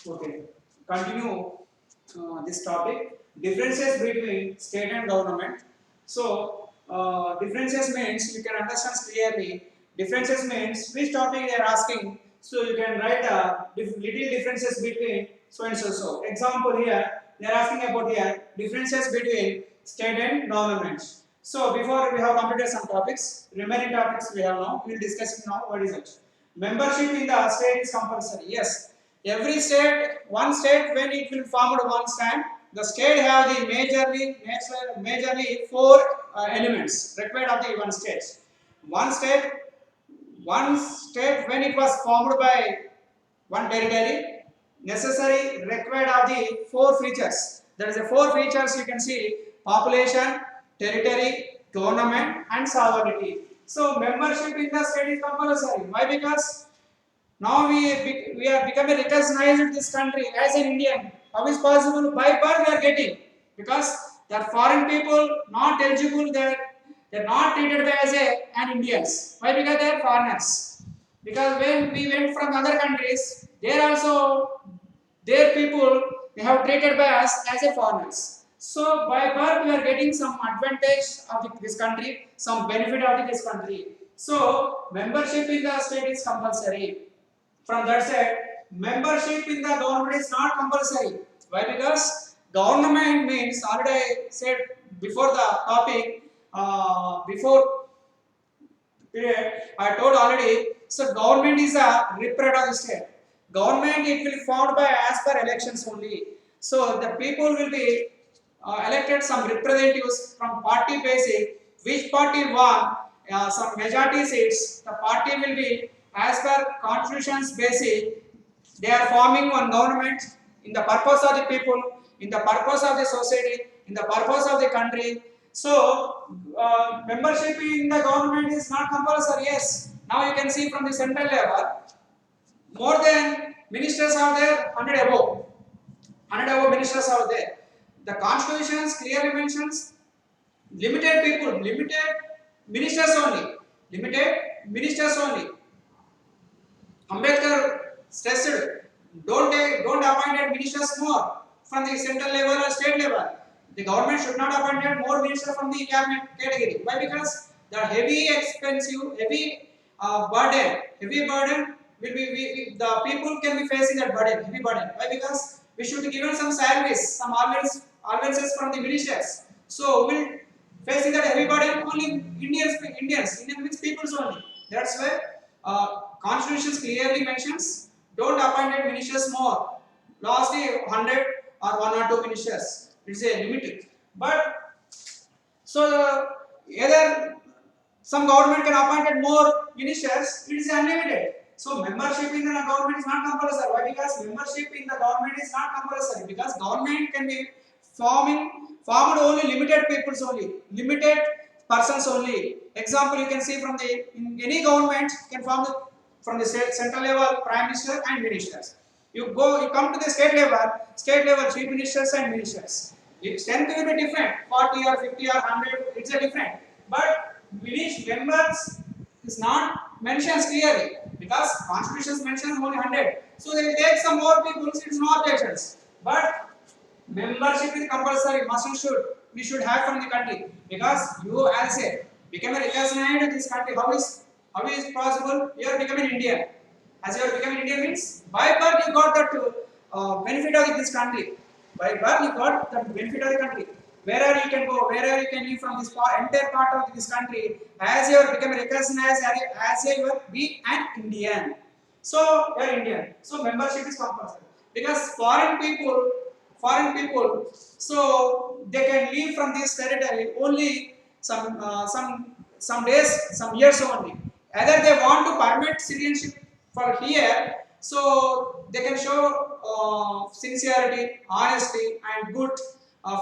Okay, continue this topic. Differences between state and government. So, differences means you can understand clearly. Differences means which topic they are asking. So you can write little differences between so and so. So example here they are asking about here differences between state and governments. So before we have completed some topics, remaining topics we have now. We will discuss it now. What is it? Membership in the state is compulsory. Yes, every state, one state when it will form at one time, the state have the majorly four elements required of the one state. One state, one state when it was formed by one territory, necessary required of the four features. There is a four features you can see: population, territory, government, and sovereignty. So membership in the state is compulsory. Why? Because now we are becoming recognized in this country as an Indian. How is possible? By birth we are getting, because the foreign people not eligible. They're not treated as an Indians. Why? Because they are foreigners. Because when we went from other countries, there also their people they have treated by us as a foreigners. So by birth we are getting some advantage of this country, some benefit of this country. So membership in the state is compulsory. From that side, membership in the government is not compulsory. Why? Because government means already I said before the topic, before period, I told already. So government is a representative of the state. Government it will formed by as per elections only. So the people will be elected some representatives from party basis. Which party won some majority seats? The party will be as per constitution's basis. They are forming one government in the purpose of the people, in the purpose of the society, in the purpose of the country. So, membership in the government is not compulsory. Yes. Now you can see from the central level, more than ministers are there, 100 above. 100 above ministers are there. The constitution clearly mentions limited people, limited ministers only. Limited ministers only. Ambedkar stressed, don't appoint ministers more from the central level or state level. The government should not appoint more ministers from the cabinet category. Why? Because the heavy expensive, heavy burden will be the people can be facing that burden, heavy burden. Why? Because we should be given some salaries, some allowances from the ministers. So we'll facing that heavy burden only Indian means peoples only. That's why Constitution clearly mentions don't appoint ministers more. Lastly, 100 or 1 or 2 ministers. It's a limit. But so either some government can appoint more ministers. It is unlimited. So membership in the government is not compulsory. Why? Because membership in the government is not compulsory. Because government can be formed only limited peoples only, limited persons only. Example you can see from the in any government can form from the central level prime minister and ministers. You come to the state level chief ministers and ministers. Its strength will be different, 40 or 50 or 100. It's a different, but which members is not mentioned clearly because constitution mentions only 100. So they will take some more people. It's no objections, but membership is compulsory, must and should. We should have from the country because you as a become a recognized in this country. How is possible? You are becoming Indian. As you are becoming Indian means by birth you got that benefit of this country. By birth you got the benefit of the country. Wherever you can go, wherever you can live from this entire part of this country, as you are becoming recognized as you are be an Indian. So you are Indian. So membership is compulsory because foreign people, so they can leave from this territory only some days, some years only. Either they want to permit citizenship for here, so they can show sincerity, honesty, and good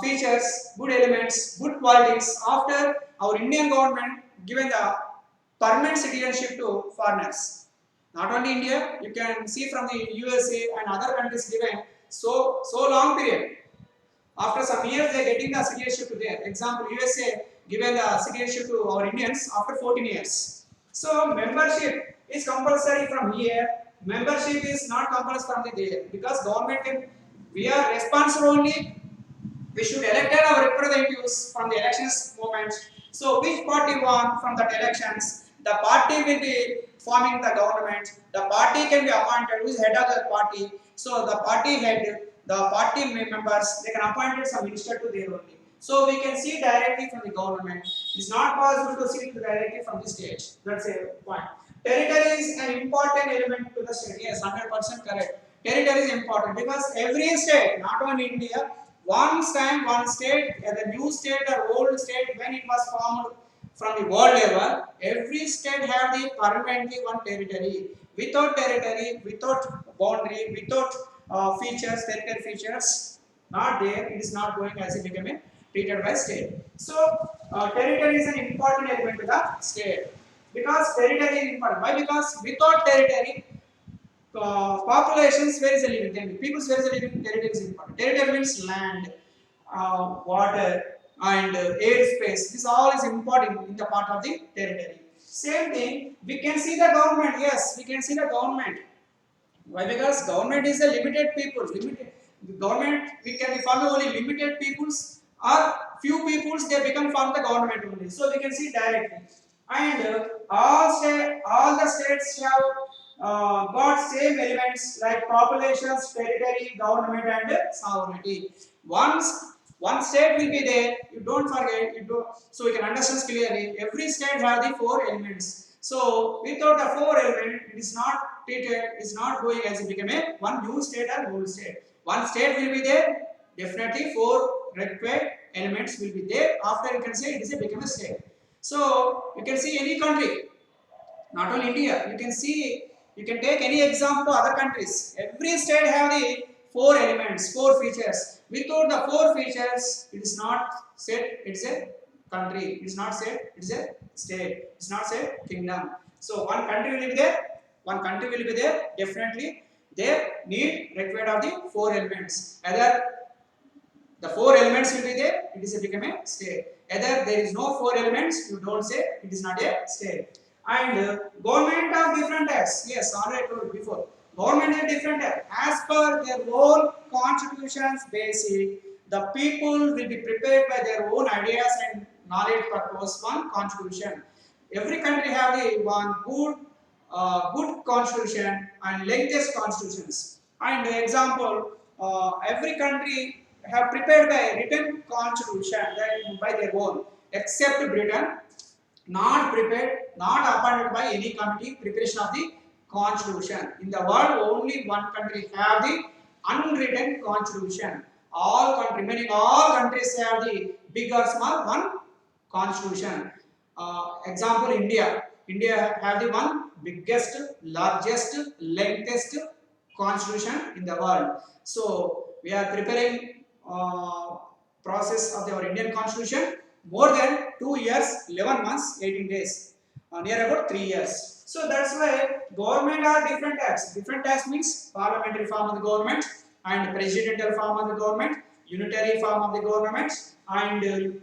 features, good elements, good qualities after our Indian government given the permanent citizenship to foreigners. Not only India, you can see from the USA and other countries given so long period. After some years, they are getting the citizenship there. Example, USA given the citizenship to our Indians after 14 years. So membership is compulsory from here. membership is not compulsory from the there, because government can, we are responsible only. We should elect our representatives from the elections moment. So which party won from that elections, the party will be forming the government. The party can be appointed who is head of the party. So the party head, the party members, they can appoint some minister to their only. So we can see directly from the government. It's not possible to see directly from the state. That's a point. Territory is an important element to the state. Yes, 100% correct. Territory is important because every state, not only India, one time, one state, the new state or old state, when it was formed from the world level, every state have the permanently one territory. Without territory, without boundary, without features, territory features, not there, it is not going as it become a treated by state. So, territory is an important element to the state. Because territory is important. Why? Because without territory, populations where is a living, then people's where is a living, territory is important. Territory means land, water, and airspace. This all is important in the part of the territory. Same thing, we can see the government. Yes, we can see the government. Why? Because government is a limited people. Limited government, we can be found only limited peoples or few peoples. They become from the government only. So we can see directly. And all the states have got same elements like populations, territory, government, and sovereignty. Once one state will be there, you don't forget. You do, so you can understand clearly. Every state has the four elements. So without the four elements, it is not treated. Is not going as it become a one new state or old state. One state will be there. Definitely four required elements will be there. After you can say it is a become a state. So you can see any country, not only India. You can see, you can take any example to other countries. Every state have the four elements, four features. Without the four features, it is not said it's a country. It is not said it's a state. It's not said kingdom. So one country will be there. One country will be there. Definitely, they need required of the four elements. Either the four elements will be there, it is a become a state. Either there is no four elements, you don't say it is not a state. And government of different types. Yes, already told before. Government of different types. As per their own constitutions basic, the people will be prepared by their own ideas and knowledge purpose one constitution. Every country have the one good constitution and lengthiest constitutions. And example, every country have prepared by written constitution by their own, except Britain, not prepared, not appointed by any committee preparation of the constitution. In the world, only one country have the unwritten constitution. All remaining all countries have the big or small one constitution. Example, India. India have the one biggest, largest, lengthest constitution in the world. So we are preparing process of our Indian constitution more than 2 years, 11 months, 18 days, near about 3 years. So that's why government are different types. Different types means parliamentary form of the government and presidential form of the government, unitary form of the government, and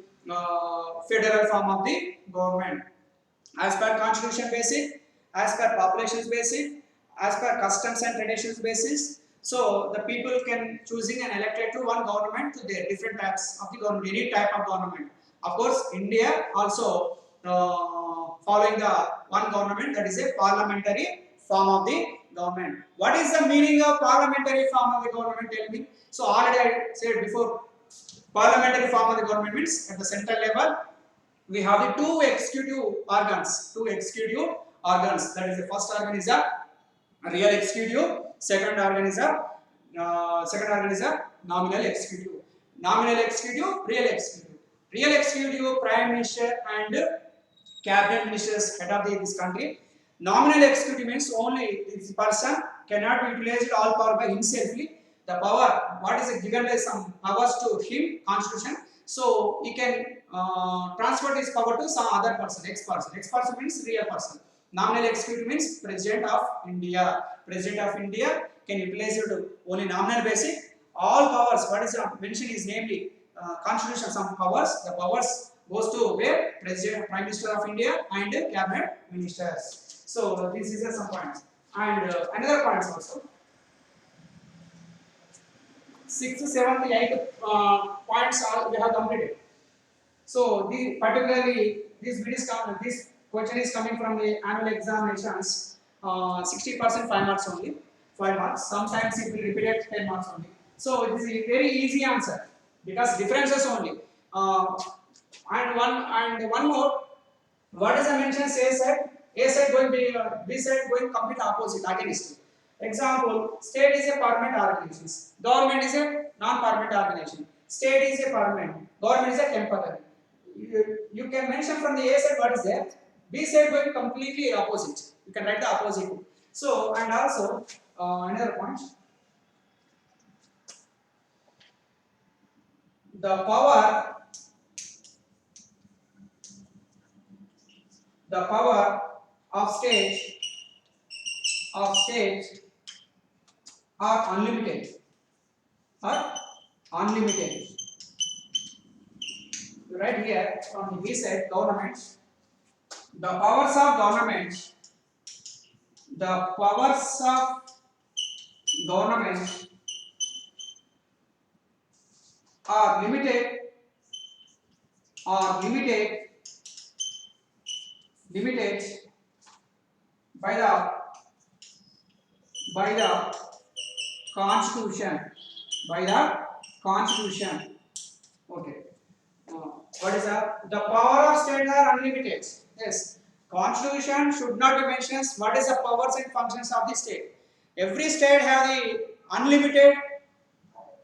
federal form of the government. As per constitution basic, as per populations basic, as per customs and traditions basis. So the people can choosing and elected to one government to their different types of the government, any type of government. Of course, India also following the one government, that is a parliamentary form of the government. What is the meaning of parliamentary form of the government? Tell me. So already I said before, parliamentary form of the government means at the central level we have the two executive organs. That is the first organ is a real executive. Second organ is a nominal executive. Nominal executive, real executive. Real executive, prime minister and cabinet ministers head of this country. Nominal executive means only this person cannot be utilized all power by himself. The power, what is given by some powers to him, constitution. So he can transfer this power to some other person, X person. X person means real person. Nominal executive means President of India. President of India can utilize it only nominal basic. All powers, what is mentioned is namely constitution, some powers. The powers goes to where? President, Prime Minister of India and cabinet ministers. So this is some points. And another points also. Sixth, seventh, eighth points are we have completed. So particularly this question is coming from the annual examinations. 60% 5 marks only, 5 marks. Sometimes it will repeat at 10 marks only. So it is a very easy answer because differences only. And one more. What is the mention? A side going B side going complete opposite against. Example: state is a permanent organization. Government is a non-permanent organization. State is a permanent. Government is a temporary. You can mention from the A side what is there. B side going completely opposite. You can write the opposite. So and also another point. The power of state are unlimited. Are unlimited. Right here from the B side, government. The powers of government. The powers of government are limited by the constitution. By the constitution. Okay. What is the power of states are unlimited? Yes. Constitution should not be mentioned. What is the powers and functions of the state? Every state have the unlimited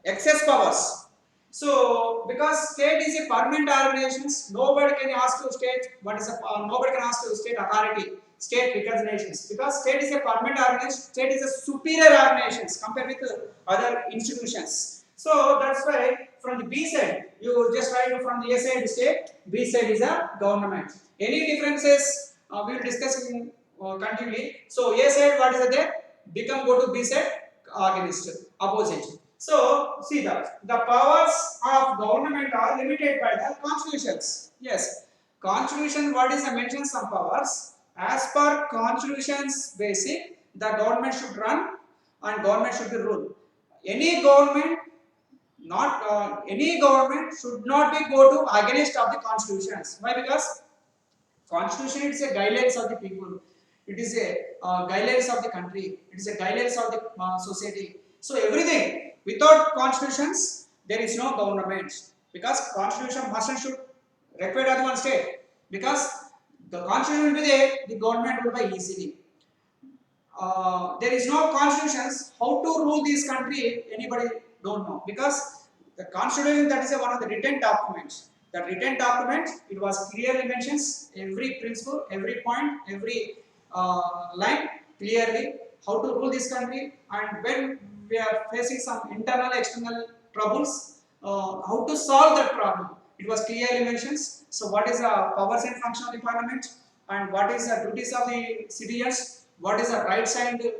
excess powers. So, because state is a permanent organization, nobody can ask to state what is a nobody can ask to state authority, state recognitions. Because state is a permanent organization, state is a superior organization compared with other institutions. So that's why from the B side, you just write from the A side state, B side is a government. Any differences we will discuss in continually. So A side what is there? Become go to B side against opposite. So see that the powers of government are limited by the constitutions. Yes, constitution. What is the mention? Some powers as per constitution's basic, the government should run and government should be ruled. Any government not any government should not be go to against of the constitutions. Why? Because constitution is a guidelines of the people. It is a guidelines of the country. It is a guidelines of the society. So everything without constitutions there is no government because constitution must and should require at one state because the constitution will be there, the government will be easily. There is no constitutions. How to rule this country? Anybody don't know because the constitution that is one of the written documents. The written document it was clearly mentions every principle, every point, every line clearly how to rule this country and when we are facing some internal external troubles, how to solve that problem. It was clearly mentions. So what is the powers and function of the parliament and what is the duties of the citizens? What is the rights of the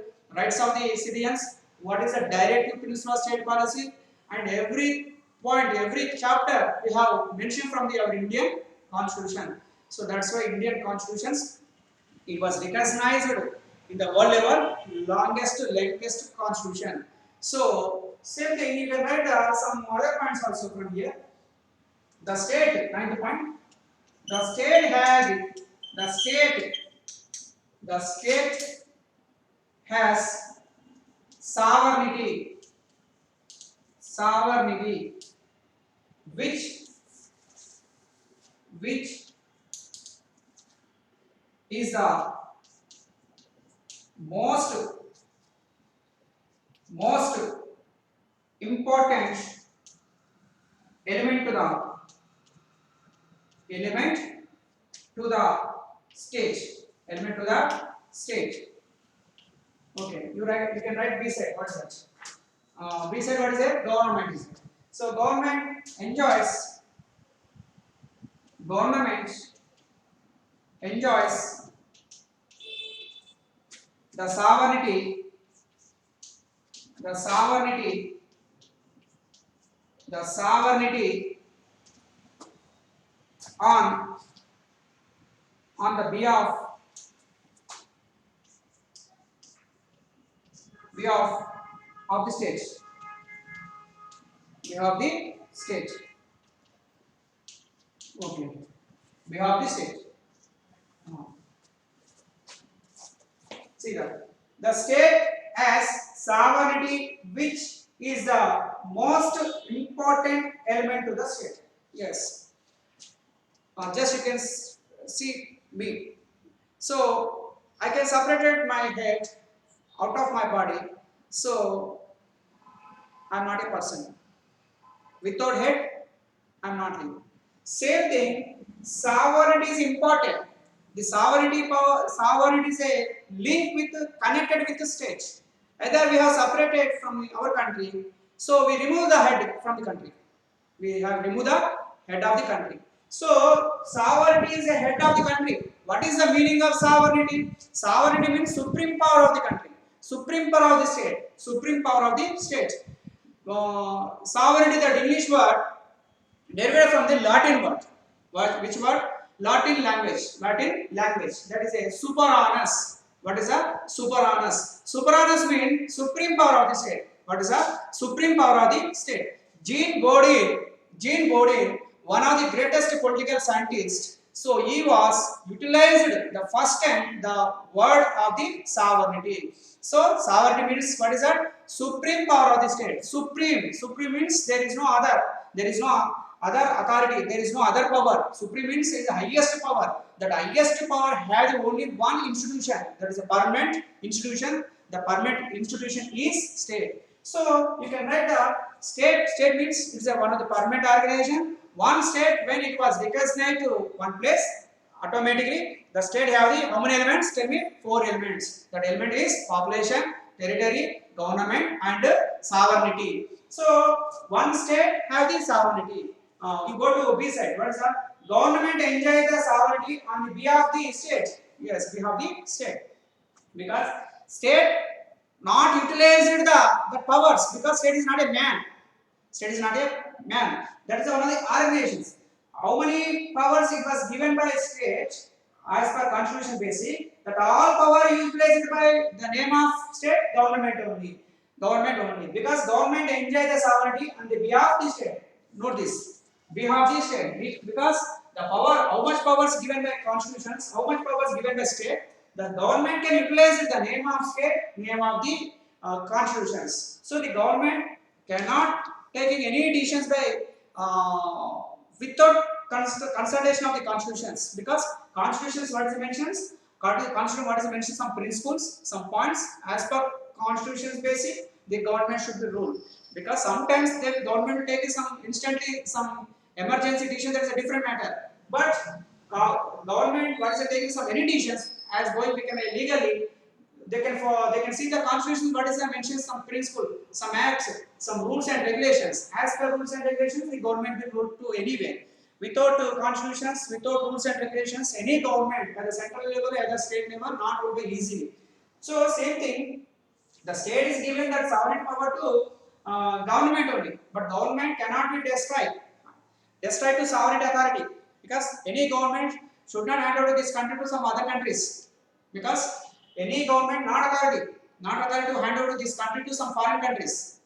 citizens? What is the directive principle of state policy? And every point, every chapter we have mentioned from our Indian Constitution. So that's why Indian Constitutions it was recognized in the world level longest constitution. So same thing you can write some other points also from here. The state, 9th point. The state has the state the state has sovereignty which is the most important element to the state Okay, you can write B side. What's that? B side what is it? Government is it. So government enjoys the sovereignty on the behalf behalf of the state. Behalf the state. Okay. Behalf the state. See that the state has sovereignty, which is the most important element to the state. Yes. Just you can see me. So I can separate my head out of my body. So I am not a person. Without head, I am not him. Same thing, sovereignty is important. The sovereignty power, sovereignty is a link with connected with the state. Either we have separated from our country, so we remove the head from the country. We have removed the head of the country. So sovereignty is a head of the country. What is the meaning of sovereignty? Sovereignty means supreme power of the country, supreme power of the state, supreme power of the state. Sovereignty, that English word, derived from the Latin word. Which word? Latin language. Latin language. That is a superaneus. What is a superaneus? Superaneus means supreme power of the state. What is a supreme power of the state? Jean Bodin, one of the greatest political scientists. So he was utilized the first time the word of the sovereignty. So sovereignty means what is that? Supreme power of the state. Supreme means there is no other. There is no other authority. There is no other power. Supreme means is the highest power. That highest power has only one institution. That is a permanent institution. The permanent institution is state. So you can write the state. State means it's one of the permanent organization. One state, when it was recognized to one place, automatically the state have the how many elements? Tell me. 4 elements. That element is population, territory, government, and sovereignty. So one state have the sovereignty. You go to B side. What is that? Government enjoy the sovereignty on the behalf of the state. Yes, behalf of the state. Because state not utilized the powers, because state is not a man. State is not a man. That is one of the organizations. How many powers it was given by state as per constitution basic, that all power is utilized by the name of state, government only. Government only. Because government enjoy the sovereignty on the behalf of the state. Note this. Behalf of the state. Because the power, how much power is given by constitutions, how much power is given by state, the government can utilize the name of state, name of the constitutions. So the government cannot taking any decisions by without consultation of the constitutions, because constitutions what is it mentions, constitution what is it mentions, some principles, some points as per constitutions basic the government should be ruled. Because sometimes the government will take some instantly some emergency decision, that is a different matter. But government what is it taking some any decisions as going become illegally, they can see the constitution what is mentioned, some principle, some acts, some rules and regulations. As per rules and regulations, the government will rule to anywhere. Without constitutions, without rules and regulations, any government at the central level, at the state level, not will be easily. So same thing, the state is given that sovereign power to government only, but government cannot be destroyed to sovereign authority, because any government should not hand over this country to some other countries, because any government not authority to hand over this country to some foreign countries.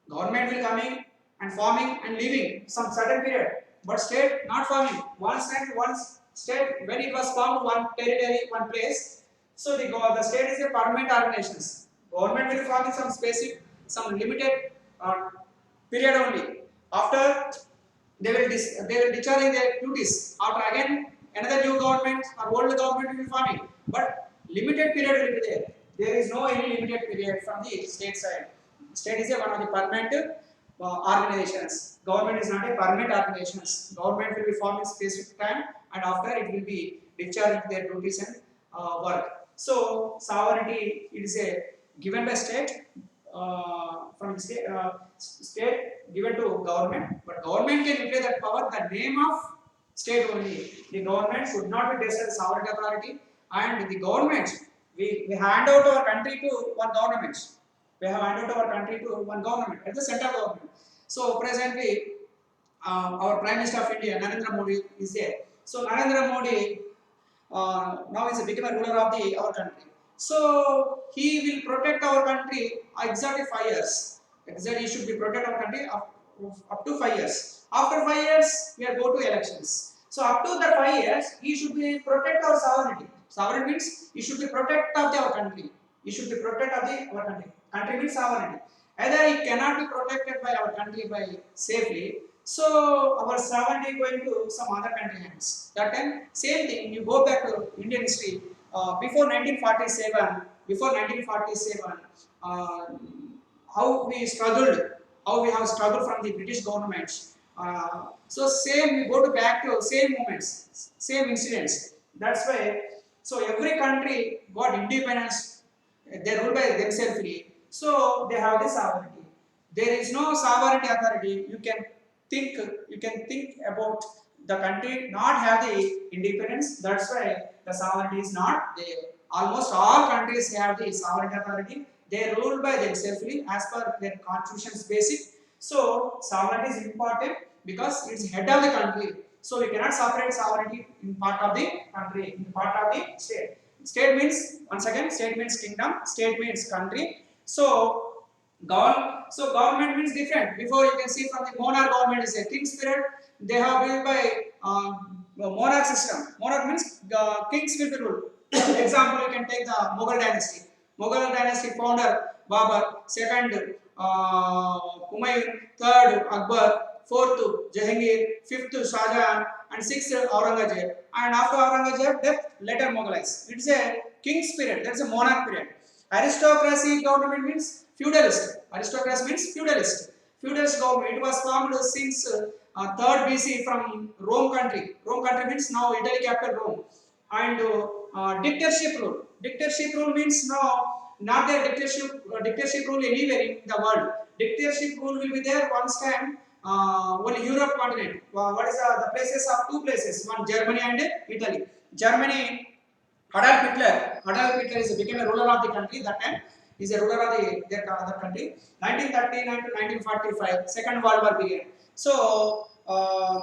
Government will coming and forming and leaving some certain period, but state not forming. One state when it was formed, one territory, one place. So the state is a permanent organization. Government will form in some specific, some limited period only. After they will discharging their duties. After again another new government or old government will be forming, but limited period will be there. There is no any limited period from the state side. State is one of the permanent organizations. Government is not a permanent organization. Government will be formed in specific time, and after it will be discharging their duties and work. So sovereignty is a given by state from state given to government, but government can utilize that power. The name of state only. The government should not be destroyed sovereign authority, and the government we hand out our country to one government. We have handed out our country to one government, at the central government. So presently, our Prime Minister of India, Narendra Modi, is there. So Narendra Modi now is become a ruler of our country. So he will protect our country exactly 5 years. Exactly, he should be protect our country up to 5 years. After 5 years, we are go to elections. So up to the 5 years, he should be protect our sovereignty. Sovereignty means he should be protect of our country. He should be protect of our country. Country means sovereignty. Either it cannot be protected by our country by safely, so our sovereignty going to some other country hands. That time, same thing. You go back to Indian history before 1947. Before 1947, uh, how we struggled, how we have struggled from the British government. So same, we go to back to same moments, same incidents. That's why. So every country got independence. They rule by themselves free. So they have this sovereignty. There is no sovereignty authority. Think you can think about the country not have the independence. That's why the sovereignty is not there. Almost all countries have the sovereignty authority. They rule by themselves as per their constitution's basic. So sovereignty is important because it's head of the country. So we cannot separate sovereignty in part of the country, in part of the state. State means, once again, state means kingdom, state means country. So government means different. Before you can see from the monarch government is a king's period. They have built by monarch system. Monarch means kings will be ruled. Example, you can take the Mughal dynasty. Mughal dynasty founder Babur, second Humayun, third Akbar, fourth Jahangir, fifth Shah Jahan, and sixth Aurangzeb. And after Aurangzeb, death later Mughalites. It's a king's period. That's a monarch period. Aristocracy government means feudalist. Aristocracy means feudalist. Feudalist government. It was formed since 3rd BC from Rome country. Rome country means now Italy capital Rome. And dictatorship rule. Dictatorship rule means now not there dictatorship rule anywhere in the world. Dictatorship rule will be there once time only Europe continent. What is the places of two places? One Germany and Italy. Germany. Adolf Hitler is became a ruler of the country. That time is a ruler of their country. 1939 to 1945, Second World War began. So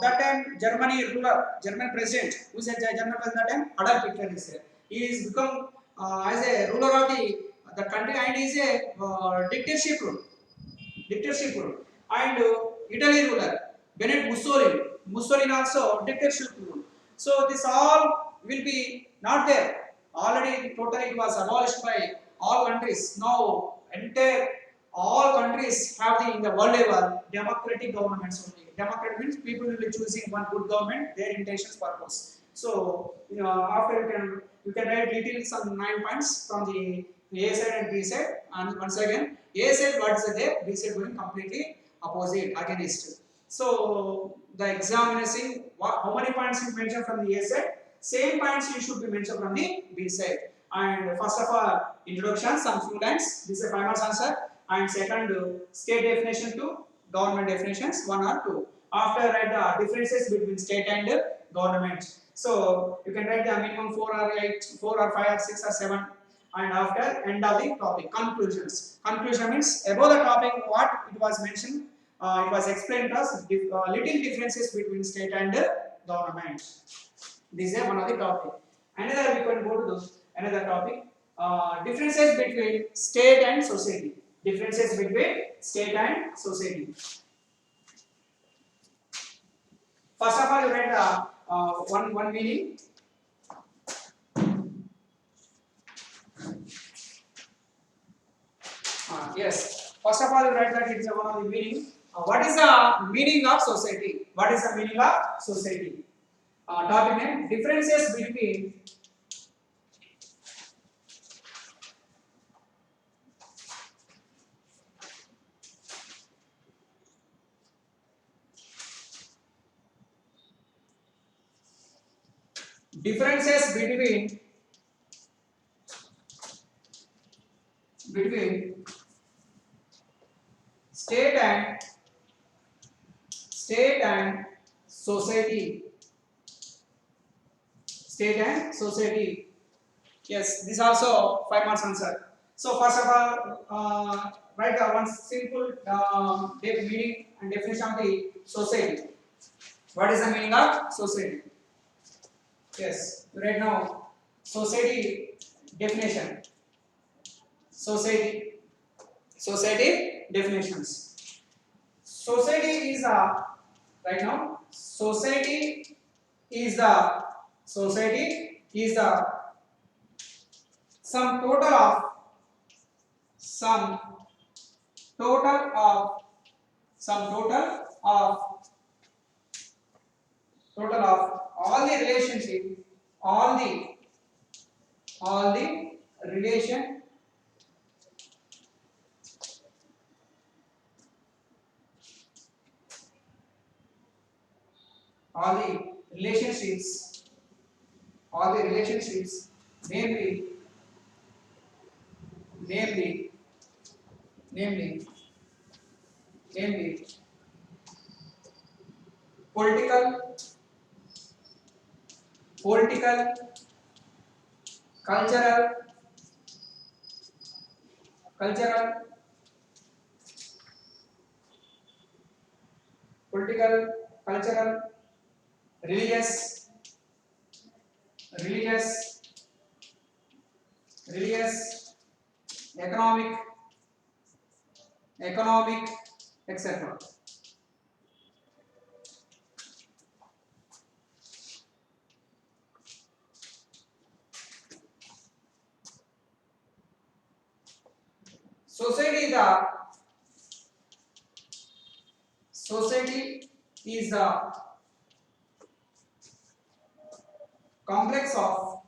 that time Germany ruler, German president, who is a German president that time, Adolf Hitler is there. He is become as a ruler of the country and is a dictatorship rule. Dictatorship rule. And Italy ruler, Benito Mussolini. Mussolini also dictatorship rule. So this all will be not there. Already totally it was abolished by all countries. Now entire all countries have in the world level democratic governments only. Democratic means people will be choosing one good government, their intentions purpose. So after you can write little some 9 points from the A side and B side, and once again A side what is there, B side going completely opposite against. So the examination how many points you mention from the A side, same points you should be mentioned from the B side. And first of all, introduction, some few lines. This is a 5 marks answer. And second, state definition to government definitions, 1 or 2. After write the differences between state and government. So you can write the minimum 4 or 8, 4 or 5 or 6 or 7. And after end of the topic, conclusions. Conclusion means above the topic what it was mentioned, it was explained to us little differences between state and government. This is one of the topic. Another we can go to another topic. Differences between state and society. Differences between state and society. First of all, you write one meaning. Yes. First of all, you write that it is one of the meaning. What is the meaning of society? What is the meaning of society? Topic name: differences between between state and society. State and society. Yes, this also 5 marks answer. So first of all, write one simple meaning and definition of the society. What is the meaning of society? Yes, right now society definition. Society. Society definitions. Society is a right now. Society is the sum total of sum total of sum total of all the relationship, all the relation all the relationships namely namely namely namely political political cultural cultural political cultural religious religious religious economic etc. Society is the society is the complex of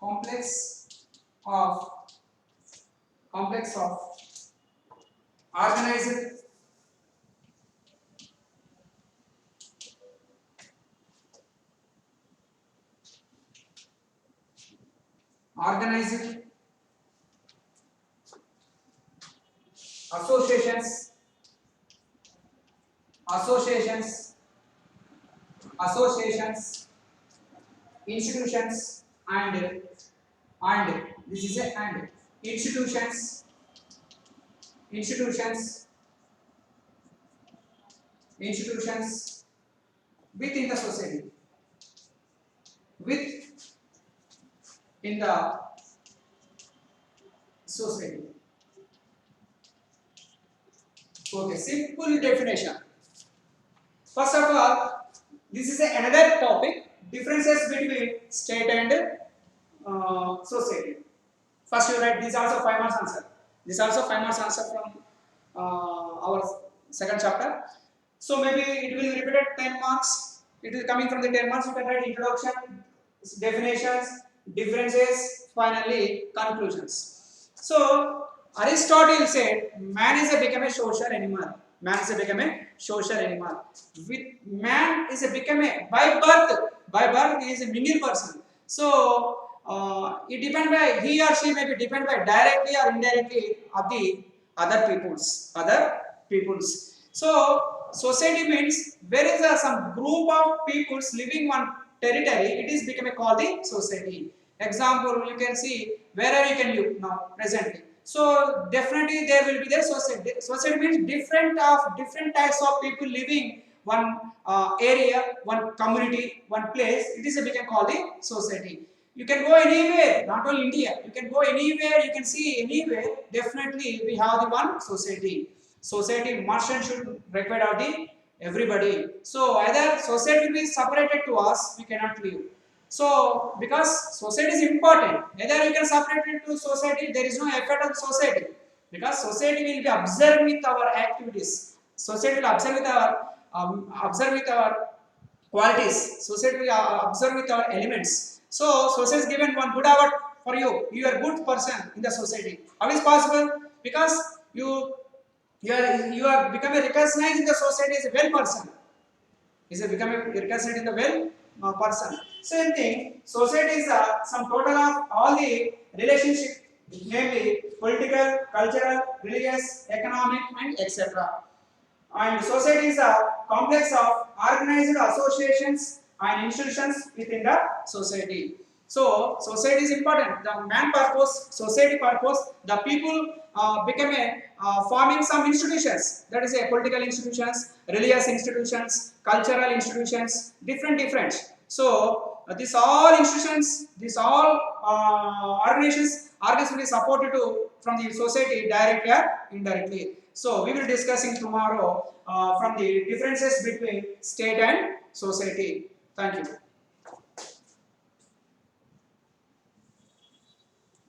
complex of complex of organized organized associations associations associations institutions and this is a and institutions institutions institutions within the society with in the society. Okay, simple definition. First of all, this is another topic, differences between state and society. First you write this also 5 marks answer. This also 5 marks answer from our second chapter. So maybe it will repeat at 10 marks. It is coming from the 10 marks. You can write introduction, definitions, differences, finally conclusions. So Aristotle said man is a become a social animal. Man is a become a social animal. With man is a become a by birth he is a mini person. So it depends by he or she may be depend by directly or indirectly of the other peoples. So society means where is some group of peoples living on territory, it is become called the society. Example you can see wherever you can live now presently. So definitely there will be the society. Society means different types of people living one area, one community, one place. It is become called the society. You can go anywhere, not only India. You can go anywhere. You can see anywhere. Definitely we have the one society. Society merchant should require of the everybody. So either society will be separated to us, we cannot live. So because society is important, either you can separate it to society, there is no effect of society. Because society will be observed with our activities. Society will observe with our qualities. Society will observe with our elements. So society is given one good award for you. You are a good person in the society. How is possible? Because you are becoming recognized in the society as a well person. Is a becoming recognized in the well person. Same thing. Society is some total of all the relationship, namely political, cultural, religious, economic, and etc. And society is a complex of organized associations and institutions within the society. So society is important. The man purpose, society purpose, the people become a forming some institutions. That is a political institutions, religious institutions, cultural institutions, different. So these all institutions, these all organs will be supported to from the society directly or indirectly. So we will discussing tomorrow from the differences between state and society. Thank you.